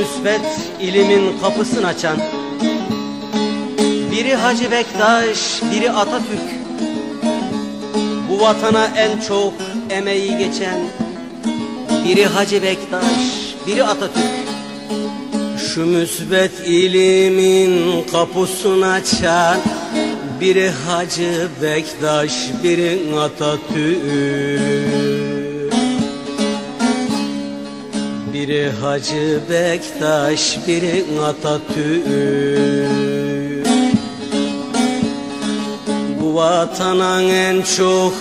müsbet ilimin kapısını açan, biri Hacı Bektaş, biri Atatürk. Bu vatana en çok emeği geçen, biri Hacı Bektaş, biri Atatürk. Şu müsbet ilimin kapısını açan, biri Hacı Bektaş, biri Atatürk. Biri Hacı Bektaş, biri Atatürk. Bu vatana en çok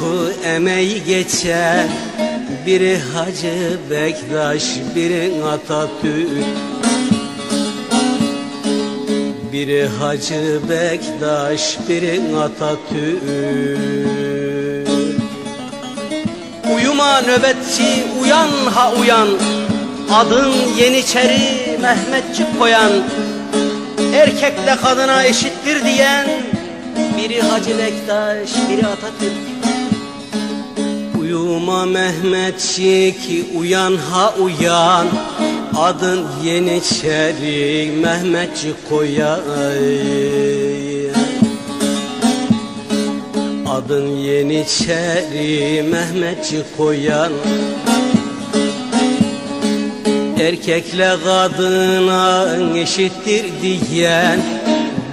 emeği geçen, biri Hacı Bektaş, biri Atatürk. Biri Hacı Bektaş, biri Atatürk. Uyuma nöbetçi, uyan ha uyan, adın Yeniçeri Mehmetçik koyan, erkekle kadına eşittir diyen, biri Hacı Bektaş, biri Atatürk. Uyuma Mehmetçik, uyan ha uyan, adın Yeniçeri Mehmetçik koyan. Adın Yeniçeri Mehmetçik koyan, erkekle kadına eşittir diyen,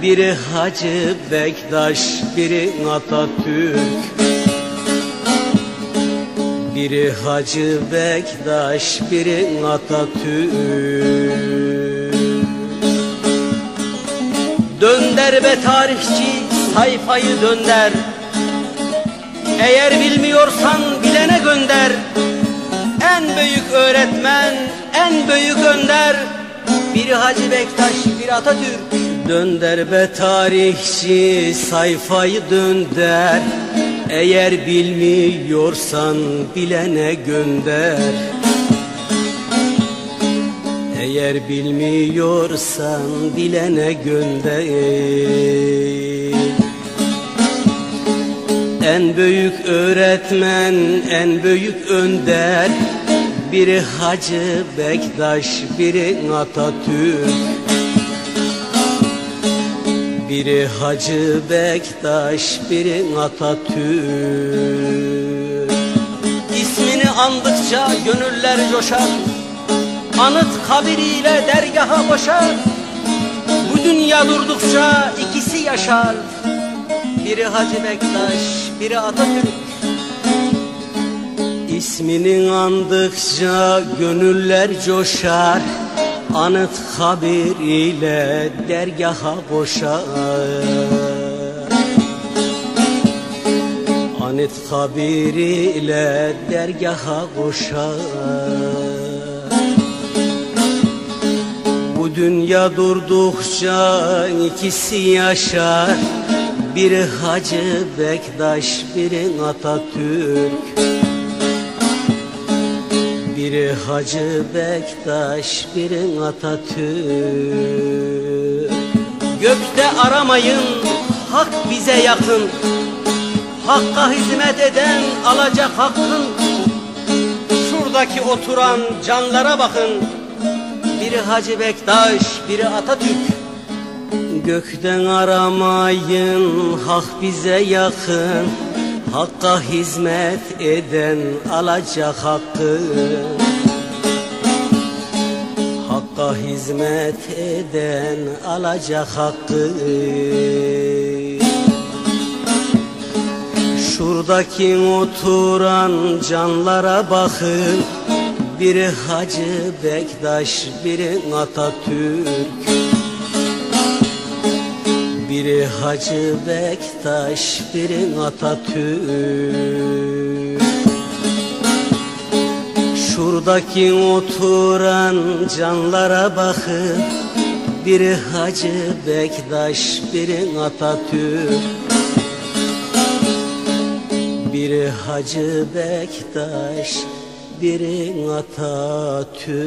biri Hacı Bektaş, biri Atatürk. Biri Hacı Bektaş, biri Atatürk. Dönder be tarihçi, sayfayı dönder. Eğer bilmiyorsan bilene gönder. En büyük öğretmen, en büyük önder, biri Hacı Bektaş, biri Atatürk. Dönder be tarihçi, sayfayı dönder. Eğer bilmiyorsan bilene gönder. Eğer bilmiyorsan bilene gönder. En büyük öğretmen, en büyük önder, biri Hacı Bektaş, biri Atatürk. Biri Hacı Bektaş, biri Atatürk. İsmini andıkça gönüller coşar, anıt kabiriyle dergaha boşar. Bu dünya durdukça ikisi yaşar, biri Hacı Bektaş, biri Atatürk. İsmini andıkça gönüller coşar, anıt kabir ile dergaha boşar. Anıt kabir ile dergaha koşar. Bu dünya durdukça ikisi yaşar, biri Hacı Bektaş, biri Atatürk. Biri Hacı Bektaş, biri Atatürk. Gökte aramayın, hak bize yakın. Hakka hizmet eden alacak hakkın. Şuradaki oturan canlara bakın. Biri Hacı Bektaş, biri Atatürk. Gökten aramayın, hak bize yakın. Hakka hizmet eden alacak hakkı. Hakka hizmet eden alacak hakkı. Şuradaki oturan canlara bakın. Biri Hacı Bektaş, biri Atatürk. Biri Hacı Bektaş, biri Atatürk. Şuradaki oturan canlara bakın. Biri Hacı Bektaş, biri Atatürk. Biri Hacı Bektaş, biri Atatürk.